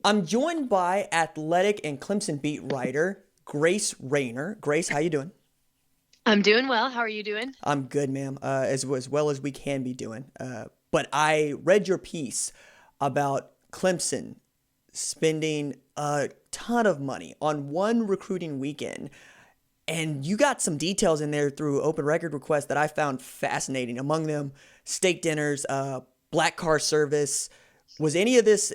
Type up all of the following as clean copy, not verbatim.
I'm joined by athletic and Clemson beat writer Rayner. Grace, how you doing? I'm doing well. How are you doing? I'm good, ma'am, as well as we can be doing. But I read your piece about Clemson spending a ton of money on one recruiting weekend, and you got some details in there through open record requests that I found fascinating. Among them, steak dinners, black car service. Was any of this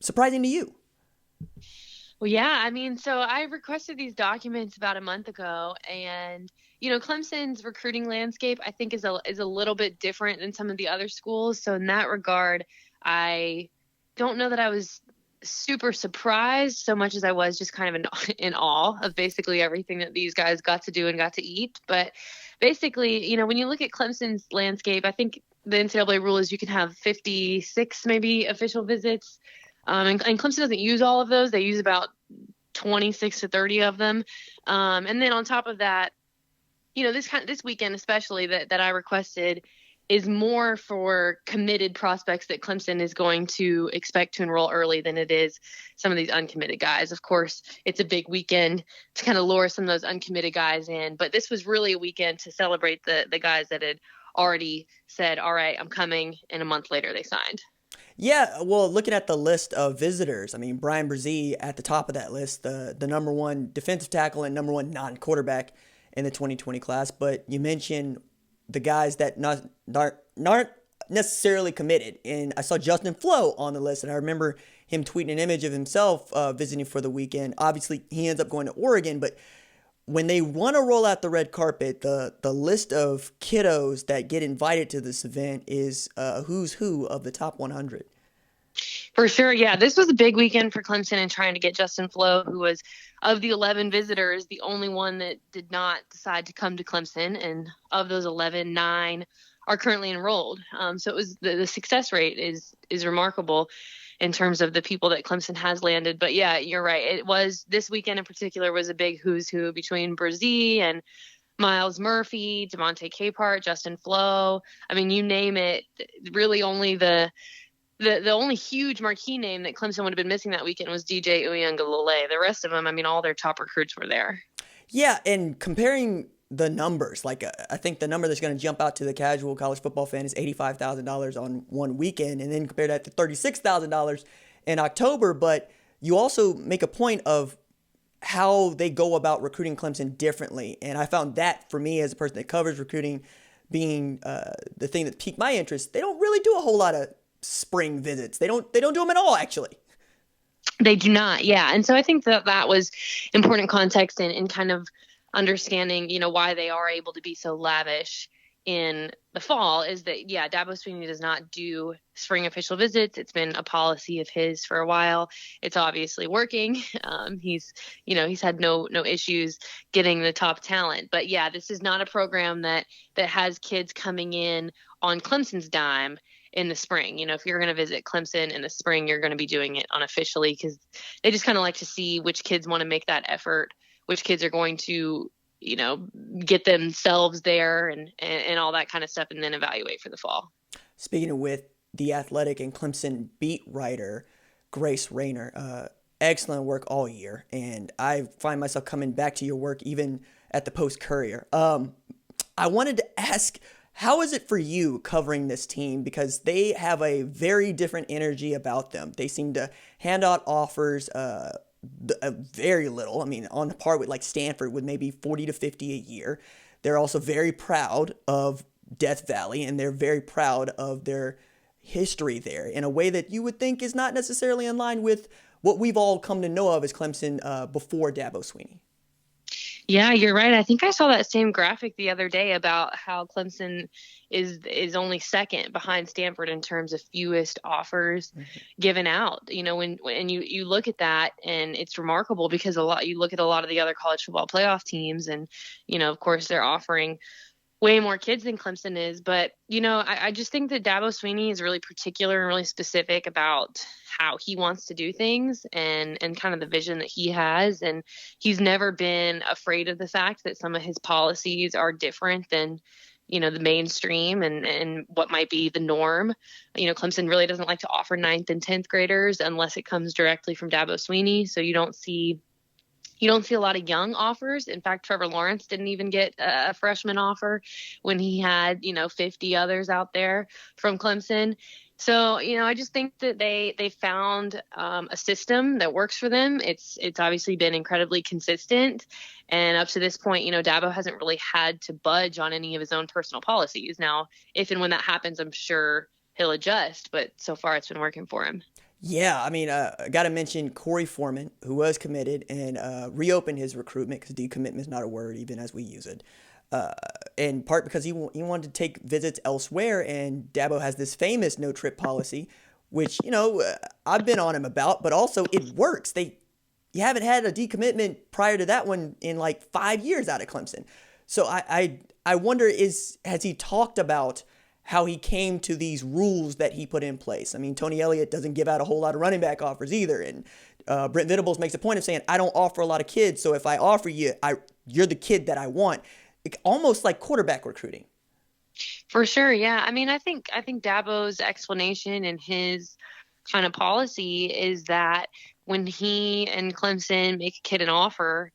surprising to you? Well, yeah, so I requested these documents about a month ago, and Clemson's recruiting landscape I think is a little bit different than some of the other schools. So in that regard, I don't know that I was super surprised so much as I was just kind of in awe of basically everything that these guys got to do and got to eat. But basically, when you look at Clemson's landscape, I think the NCAA rule is you can have 56 maybe official visits. And Clemson doesn't use all of those. They use about 26 to 30 of them. And then on top of that, this weekend especially that I requested is more for committed prospects that Clemson is going to expect to enroll early than it is some of these uncommitted guys. Of course, it's a big weekend to kind of lure some of those uncommitted guys in, but this was really a weekend to celebrate the guys that had already said, all right, I'm coming, and a month later they signed. Yeah, well, looking at the list of visitors, I mean, Brian Brzee at the top of that list, the number one defensive tackle and number one non-quarterback in the 2020 class. But you mentioned the guys that not necessarily committed, and I saw Justin Flowe on the list, and I remember him tweeting an image of himself visiting for the weekend. Obviously, he ends up going to Oregon, but when they want to roll out the red carpet, the list of kiddos that get invited to this event is who's who of the top 100. For sure. Yeah. This was a big weekend for Clemson and trying to get Justin Flowe, who was of the 11 visitors, the only one that did not decide to come to Clemson. And of those 11, nine are currently enrolled. So it was the success rate is remarkable in terms of the people that Clemson has landed. But yeah, you're right. It was this weekend in particular was a big who's who between Brzee and Miles Murphy, Devontae Capehart, Justin Flowe. I mean, you name it. Really, only the only huge marquee name that Clemson would have been missing that weekend was DJ Uiagalelei. The rest of them, I mean, all their top recruits were there. Yeah, and comparing the numbers, like I think the number that's going to jump out to the casual college football fan is $85,000 on one weekend, and then compare that to $36,000 in October. But you also make a point of how they go about recruiting Clemson differently, and I found that for me as a person that covers recruiting, being the thing that piqued my interest. They don't really do a whole lot of spring visits. They don't do them at all, actually. They do not, yeah. And so I think that was important context in kind of understanding, why they are able to be so lavish in the fall is that, yeah, Dabo Swinney does not do spring official visits. It's been a policy of his for a while. It's obviously working. He's had no issues getting the top talent. But yeah, this is not a program that has kids coming in on Clemson's dime in the spring. If you're going to visit Clemson in the spring, you're going to be doing it unofficially because they just kind of like to see which kids want to make that effort, which kids are going to, get themselves there and all that kind of stuff, and then evaluate for the fall. Speaking of with the Athletic and Clemson beat writer, Grace Rayner, excellent work all year, and I find myself coming back to your work even at the Post Courier. I wanted to ask, how is it for you covering this team? Because they have a very different energy about them. They seem to hand out offers very little. I mean, on par with like Stanford with maybe 40 to 50 a year. They're also very proud of Death Valley, and they're very proud of their history there in a way that you would think is not necessarily in line with what we've all come to know of as Clemson before Dabo Swinney. Yeah, you're right. I think I saw that same graphic the other day about how Clemson is only second behind Stanford in terms of fewest offers given out. When you look at that, and it's remarkable because you look at a lot of the other college football playoff teams, and of course they're offering way more kids than Clemson is. But, I just think that Dabo Swinney is really particular and really specific about how he wants to do things and kind of the vision that he has. And he's never been afraid of the fact that some of his policies are different than the mainstream and what might be the norm. Clemson really doesn't like to offer 9th and 10th graders unless it comes directly from Dabo Swinney. So you don't see a lot of young offers. In fact, Trevor Lawrence didn't even get a freshman offer when he had, 50 others out there from Clemson. So, I just think that they found a system that works for them. It's obviously been incredibly consistent. And up to this point, Dabo hasn't really had to budge on any of his own personal policies. Now, if and when that happens, I'm sure he'll adjust. But so far, it's been working for him. Yeah, I mean, I got to mention Korey Foreman, who was committed and reopened his recruitment because decommitment is not a word even as we use it. In part because he wanted to take visits elsewhere, and Dabo has this famous no-trip policy, which, I've been on him about, but also it works. You haven't had a decommitment prior to that one in like 5 years out of Clemson. So I wonder, has he talked about how he came to these rules that he put in place? I mean, Tony Elliott doesn't give out a whole lot of running back offers either. And Brent Venables makes a point of saying, I don't offer a lot of kids. So if I offer you, you're the kid that I want. Almost like quarterback recruiting. For sure. Yeah. I mean, I think Dabo's explanation and his kind of policy is that when he and Clemson make a kid an offer,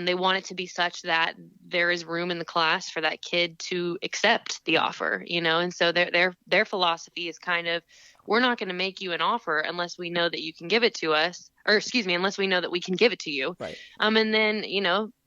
they want it to be such that there is room in the class for that kid to accept the offer, and so their philosophy is kind of, we're not going to make you an offer unless we know that you can give it to us, or excuse me, unless we know that we can give it to you. Right. And then,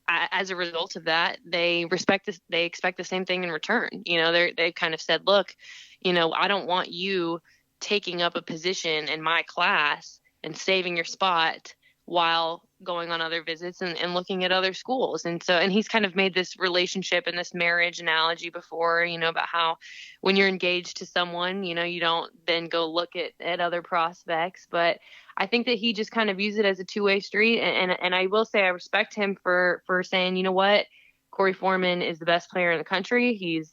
as a result of that, they expect the same thing in return. They've kind of said, look, I don't want you taking up a position in my class and saving your spot while going on other visits and looking at other schools. And he's kind of made this relationship and this marriage analogy before, about how when you're engaged to someone, you don't then go look at other prospects. But I think that he just kind of views it as a two-way street. And I will say I respect him for saying, what, Korey Foreman is the best player in the country. He's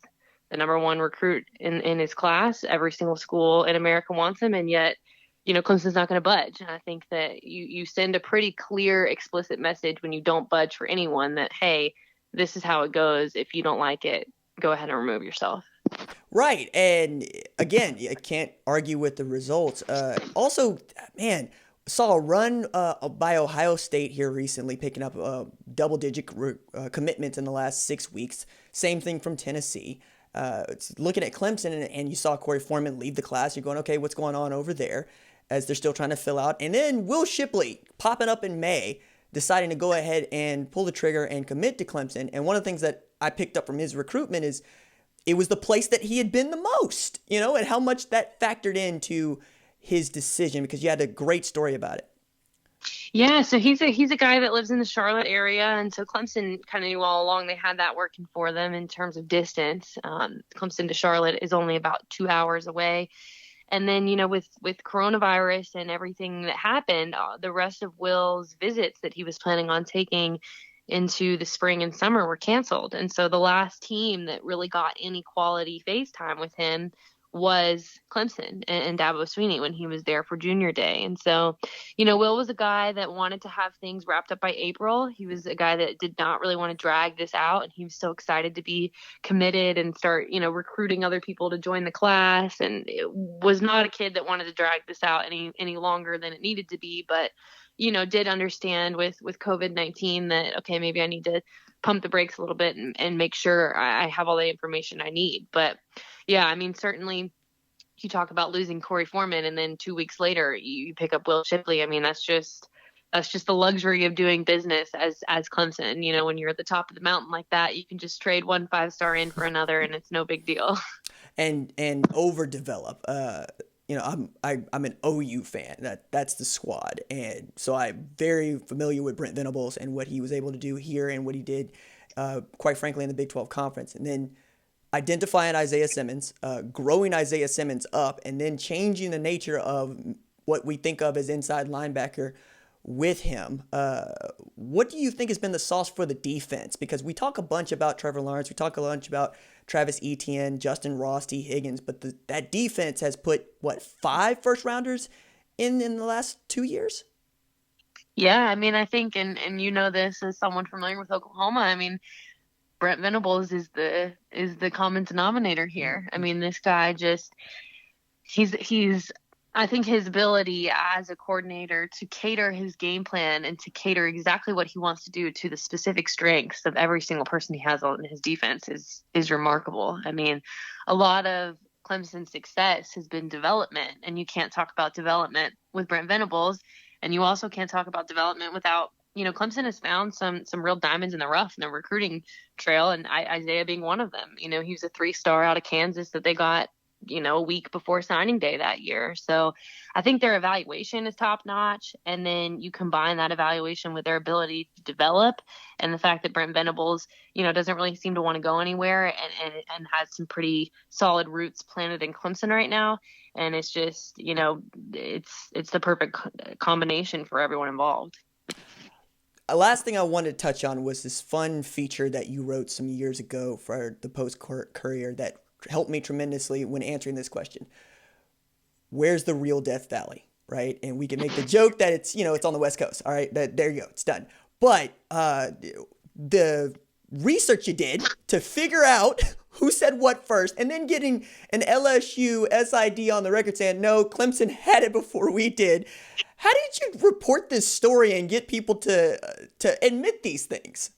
the number one recruit in his class. Every single school in America wants him. And yet, Clemson's not going to budge. And I think that you send a pretty clear, explicit message when you don't budge for anyone that, hey, this is how it goes. If you don't like it, go ahead and remove yourself. Right. And again, you can't argue with the results. Also, man, saw a run by Ohio State here recently, picking up double-digit commitments in the last 6 weeks. Same thing from Tennessee. Looking at Clemson, and you saw Korey Foreman leave the class, you're going, okay, what's going on over there? As they're still trying to fill out. And then Will Shipley popping up in May, deciding to go ahead and pull the trigger and commit to Clemson. And one of the things that I picked up from his recruitment is it was the place that he had been the most, and how much that factored into his decision, because you had a great story about it. Yeah, so he's a guy that lives in the Charlotte area, and so Clemson kind of knew all along they had that working for them in terms of distance. Clemson to Charlotte is only about 2 hours away. And then, with coronavirus and everything that happened, the rest of Will's visits that he was planning on taking into the spring and summer were canceled. And so the last team that really got any quality face time with him was Clemson and Dabo Swinney when he was there for junior day. And so, Will was a guy that wanted to have things wrapped up by April. He was a guy that did not really want to drag this out. And he was so excited to be committed and start, recruiting other people to join the class. And it was not a kid that wanted to drag this out any longer than it needed to be. But, did understand with COVID-19 that, okay, maybe I need to pump the brakes a little bit and make sure I have all the information I need. But yeah, I mean, certainly you talk about losing Korey Foreman and then 2 weeks later you pick up Will Shipley. I mean, that's just the luxury of doing business as Clemson. When you're at the top of the mountain like that, you can just trade one 5-star in for another and it's no big deal. And overdevelop. I'm an OU fan. That's the squad, and so I'm very familiar with Brent Venables and what he was able to do here and what he did, quite frankly, in the Big 12 Conference. And then identifying Isaiah Simmons, growing Isaiah Simmons up, and then changing the nature of what we think of as inside linebacker with him. What do you think has been the sauce for the defense? Because we talk a bunch about Trevor Lawrence, we talk a bunch about Travis Etienne, Justin Ross, T. Higgins, but that defense has put, 5 first-rounders in the last 2 years? Yeah, I mean, I think, and this as someone familiar with Oklahoma, I mean, Brent Venables is the common denominator here. I mean, this guy just he's I think his ability as a coordinator to cater his game plan and to cater exactly what he wants to do to the specific strengths of every single person he has on his defense is remarkable. I mean, a lot of Clemson's success has been development, and you can't talk about development with Brent Venables, and you also can't talk about development without, Clemson has found some real diamonds in the rough in their recruiting trail, and Isaiah being one of them. He was a 3-star out of Kansas that they got a week before signing day that year. So I think their evaluation is top notch. And then you combine that evaluation with their ability to develop and the fact that Brent Venables, doesn't really seem to want to go anywhere and has some pretty solid roots planted in Clemson right now. And it's just, it's the perfect combination for everyone involved. Last thing I wanted to touch on was this fun feature that you wrote some years ago for the Post-Courier that helped me tremendously when answering this question. Where's the real Death Valley, right? And we can make the joke that it's on the West Coast. All right, there you go, it's done. But the research you did to figure out who said what first, and then getting an LSU SID on the record saying, no, Clemson had it before we did. How did you report this story and get people to admit these things?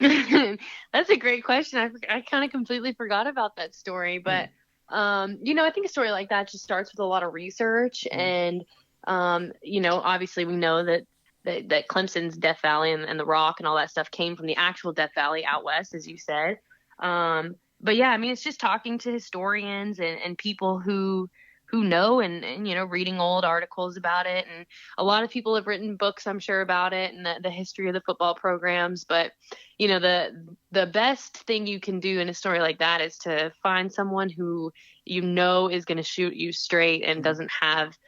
That's a great question. I kind of completely forgot about that story, but I think a story like that just starts with a lot of research, and obviously we know that Clemson's Death Valley and the Rock and all that stuff came from the actual Death Valley out west, as you said. But yeah, I mean, it's just talking to historians and people who know and reading old articles about it. And a lot of people have written books, I'm sure, about it and the history of the football programs. But, the best thing you can do in a story like that is to find someone who is going to shoot you straight and doesn't have,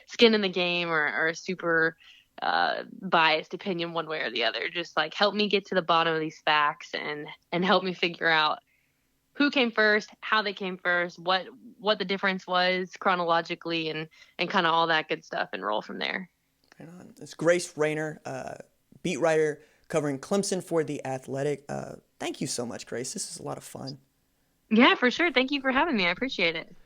skin in the game or a super biased opinion one way or the other. Just like, help me get to the bottom of these facts and help me figure out who came first, how they came first, what the difference was chronologically, and kind of all that good stuff, and roll from there. Right on. It's Grace Rayner, beat writer covering Clemson for The Athletic. Thank you so much, Grace. This is a lot of fun. Yeah, for sure. Thank you for having me. I appreciate it.